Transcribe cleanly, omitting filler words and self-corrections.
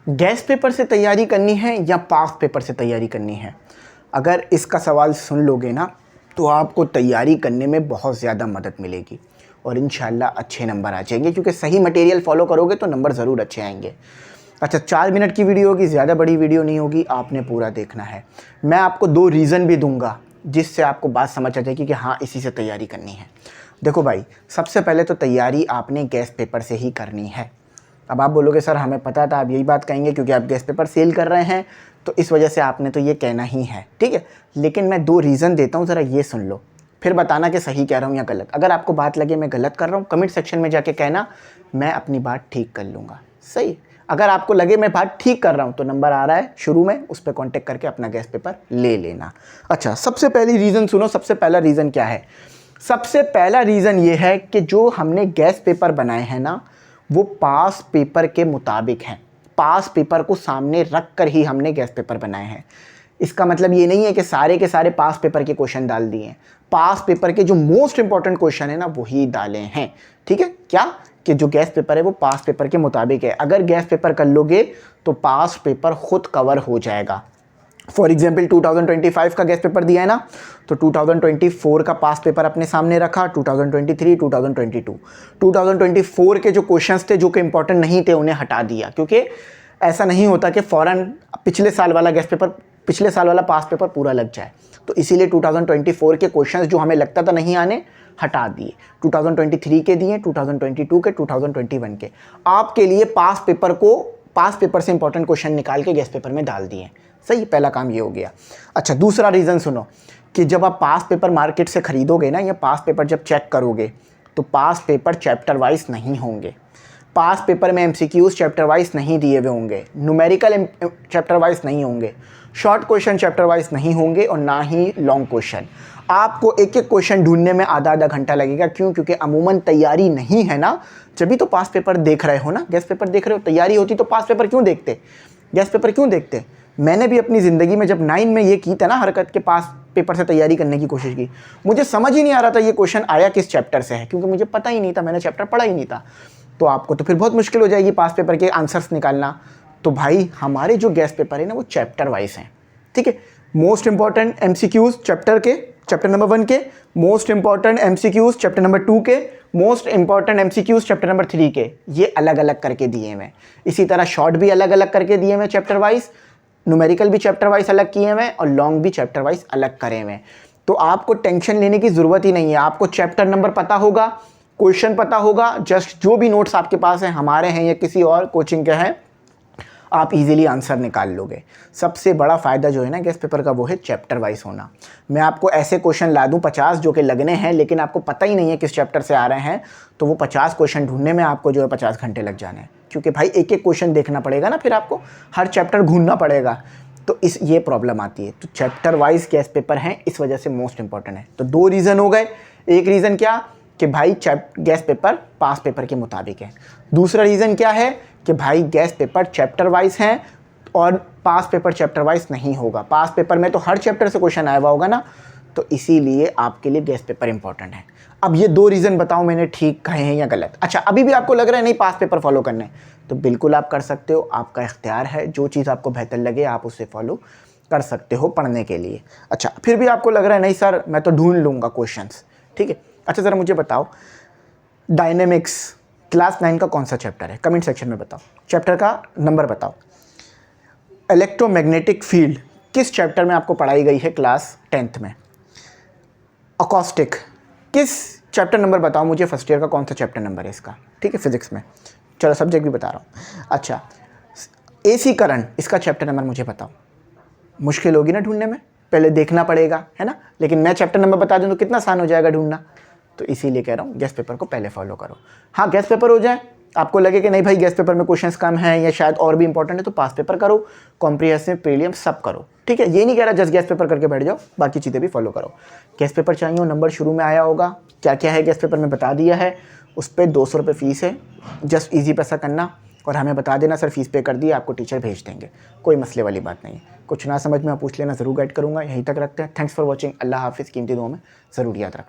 Gas paper से तैयारी करनी है या पास पेपर से तैयारी करनी है? अगर इसका सवाल सुन लोगे ना तो आपको तैयारी करने में बहुत ज़्यादा मदद मिलेगी और इंशाल्लाह अच्छे नंबर आ जाएंगे, क्योंकि सही मटेरियल फॉलो करोगे तो नंबर ज़रूर अच्छे आएंगे। अच्छा, 4 मिनट की वीडियो होगी, ज़्यादा बड़ी वीडियो नहीं होगी, आपने पूरा देखना है। मैं आपको 2 रीज़न भी दूंगा जिससे आपको बात समझ आ जाएगी कि हाँ इसी से तैयारी करनी है। देखो भाई, सबसे पहले तो तैयारी आपने गैस पेपर से ही करनी है। अब आप बोलोगे सर हमें पता था, आप यही बात कहेंगे क्योंकि आप गैस पेपर सेल कर रहे हैं तो इस वजह से आपने तो ये कहना ही है, ठीक है। लेकिन मैं 2 रीज़न देता हूँ, ज़रा ये सुन लो, फिर बताना कि सही कह रहा हूँ या गलत। अगर आपको बात लगे मैं गलत कर रहा हूँ, कमेंट सेक्शन में जाके कहना, मैं अपनी बात ठीक कर लूँगा। सही, अगर आपको लगे मैं बात ठीक कर रहा हूँ तो नंबर आ रहा है शुरू में, उस पर कॉन्टेक्ट करके अपना गैस पेपर ले लेना। अच्छा, सबसे पहली रीज़न सुनो। सबसे पहला रीज़न क्या है? सबसे पहला रीज़न ये है कि जो हमने गैस पेपर बनाए हैं ना, वो पास पेपर के मुताबिक हैं। पास पेपर को सामने रख कर ही हमने गैस पेपर बनाए हैं। इसका मतलब ये नहीं है कि सारे के सारे पास पेपर के क्वेश्चन डाल दिए हैं। पास पेपर के जो मोस्ट इंपॉर्टेंट क्वेश्चन है ना वही डाले हैं, ठीक है। क्या कि जो गैस पेपर है वो पास पेपर के मुताबिक है। अगर गैस पेपर कर लोगे तो पास पेपर खुद कवर हो जाएगा। फॉर एग्जाम्पल 2025 का गैस पेपर दिया है ना, तो 2024 का पास पेपर अपने सामने रखा, 2023, 2022, 2024 के जो क्वेश्चंस थे जो कि इंपॉर्टेंट नहीं थे उन्हें हटा दिया, क्योंकि ऐसा नहीं होता कि फ़ौरन पिछले साल वाला गैस पेपर, पिछले साल वाला पास पेपर पूरा लग जाए। तो इसीलिए 2024 के क्वेश्चंस जो हमें लगता था नहीं आने, हटा दिए। 2023 के दिए, 2022 के, 2021 के। आपके लिए पास पेपर को, पास पेपर से इंपॉर्टेंट क्वेश्चन निकाल के गैस पेपर में डाल दिए। सही, पहला काम ये हो गया। अच्छा, दूसरा रीज़न सुनो कि जब आप पास पेपर मार्केट से ख़रीदोगे ना, या पास पेपर जब चेक करोगे तो पास पेपर चैप्टर वाइज नहीं होंगे। पास पेपर में एमसीक्यूज चैप्टर वाइज नहीं दिए हुए होंगे, न्यूमेरिकल चैप्टर वाइज नहीं होंगे, शॉर्ट क्वेश्चन चैप्टर वाइज नहीं होंगे और ना ही लॉन्ग क्वेश्चन। आपको एक एक क्वेश्चन ढूंढने में आधा आधा घंटा लगेगा। क्यों? क्योंकि अमूमन तैयारी नहीं है ना, जब भी तो पास पेपर देख रहे हो ना, गैस पेपर देख रहे हो। तैयारी होती तो पास पेपर क्यों देखते, गैस पेपर क्यों देखते? मैंने भी अपनी ज़िंदगी में जब 9 में ये की था ना हरकत के, पास पेपर से तैयारी करने की कोशिश की, मुझे समझ ही नहीं आ रहा था ये क्वेश्चन आया किस चैप्टर से है, क्योंकि मुझे पता ही नहीं था, मैंने चैप्टर पढ़ा ही नहीं था। तो आपको तो फिर बहुत मुश्किल हो जाएगी पास पेपर के आंसर्स निकालना। तो भाई हमारे जो गैस पेपर है ना वो चैप्टर वाइज हैं, ठीक है। मोस्ट इंपॉर्टेंट एमसीक्यूज चैप्टर के, चैप्टर नंबर 1 के, most important MCQs chapter number 2 के, most important MCQs chapter number 3 के, ये अलग अलग करके दिए हुए। इसी तरह शॉर्ट भी अलग अलग करके दिए हुए चैप्टर वाइज, न्यूमेरिकल भी चैप्टर वाइज अलग किए हुए और लॉन्ग भी चैप्टर वाइज अलग करे हुए। तो आपको टेंशन लेने की ज़रूरत ही नहीं है। आपको चैप्टर नंबर पता होगा, क्वेश्चन पता होगा, जस्ट जो भी नोट्स आपके पास हैं, हमारे हैं या किसी और कोचिंग के हैं, आप इजीली आंसर निकाल लोगे। सबसे बड़ा फ़ायदा जो है ना गैस पेपर का वो है चैप्टर वाइज होना। मैं आपको ऐसे क्वेश्चन ला दूं 50 जो कि लगने हैं, लेकिन आपको पता ही नहीं है किस चैप्टर से आ रहे हैं, तो वो 50 क्वेश्चन ढूंढने में आपको जो है 50 घंटे लग जाने हैं, क्योंकि भाई एक एक क्वेश्चन देखना पड़ेगा ना, फिर आपको हर चैप्टर घूमना पड़ेगा। तो ये प्रॉब्लम आती है। तो चैप्टर वाइज गैस पेपर हैं, इस वजह से मोस्ट इंपॉर्टेंट है। तो 2 रीज़न हो गए। एक रीज़न क्या कि भाई गैस पेपर पास पेपर के मुताबिक है। दूसरा रीज़न क्या है कि भाई गैस पेपर चैप्टर वाइज हैं और पास पेपर चैप्टर वाइज नहीं होगा। पास पेपर में तो हर चैप्टर से क्वेश्चन आया हुआ होगा ना, तो इसीलिए आपके लिए गैस पेपर इंपॉर्टेंट है। अब ये 2 रीज़न बताओ मैंने ठीक कहे हैं या गलत। अच्छा, अभी भी आपको लग रहा है नहीं पास पेपर फॉलो करना है, तो बिल्कुल आप कर सकते हो, आपका इख्तियार है। जो चीज़ आपको बेहतर लगे आप उसे फॉलो कर सकते हो पढ़ने के लिए। अच्छा, फिर भी आपको लग रहा है नहीं सर मैं तो ढूंढ लूँगा क्वेश्चंस, ठीक है। अच्छा, ज़रा मुझे बताओ डायनेमिक्स क्लास 9 का कौन सा चैप्टर है? कमेंट सेक्शन में बताओ, चैप्टर का नंबर बताओ। इलेक्ट्रोमैग्नेटिक फील्ड किस चैप्टर में आपको पढ़ाई गई है क्लास 10th में? अकॉस्टिक किस चैप्टर नंबर बताओ मुझे, फर्स्ट ईयर का कौन सा चैप्टर नंबर है इसका, ठीक है, फिजिक्स में। चलो सब्जेक्ट भी बता रहा हूँ। अच्छा, एसी करंट, इसका चैप्टर नंबर मुझे बताओ। मुश्किल होगी ना ढूंढने में, पहले देखना पड़ेगा, है ना। लेकिन मैं चैप्टर नंबर बता दूँ तो कितना आसान हो जाएगा ढूंढना। तो इसीलिए कह रहा हूँ गैस पेपर को पहले फॉलो करो। हाँ, गैस पेपर हो जाए, आपको लगे कि नहीं भाई गैस पेपर में क्वेश्चंस कम हैं या शायद और भी इंपॉर्टेंट है, तो पास पेपर करो, कॉम्प्रिहेंसिव, प्रीलियम सब करो, ठीक है। ये नहीं कह रहा जस्ट गैस पेपर करके बैठ जाओ, बाकी चीज़ें भी फॉलो करो। गैस पेपर चाहिए हो, नंबर शुरू में आया होगा, क्या क्या है गैस पेपर में बता दिया है। उस पर 200 रुपये फ़ीस है, जस्ट ईजी पैसा करना और हमें बता देना सर फीस पे कर दी, आपको टीचर भेज देंगे, कोई मसले वाली बात नहीं है। कुछ ना समझ में आप पूछ लेना, ज़रूर गाइड करूँगा। यहीं तक रखते हैं। Thanks for watching. अल्लाह हाफिज़। कीमती दुआ में ज़रूर याद रखना।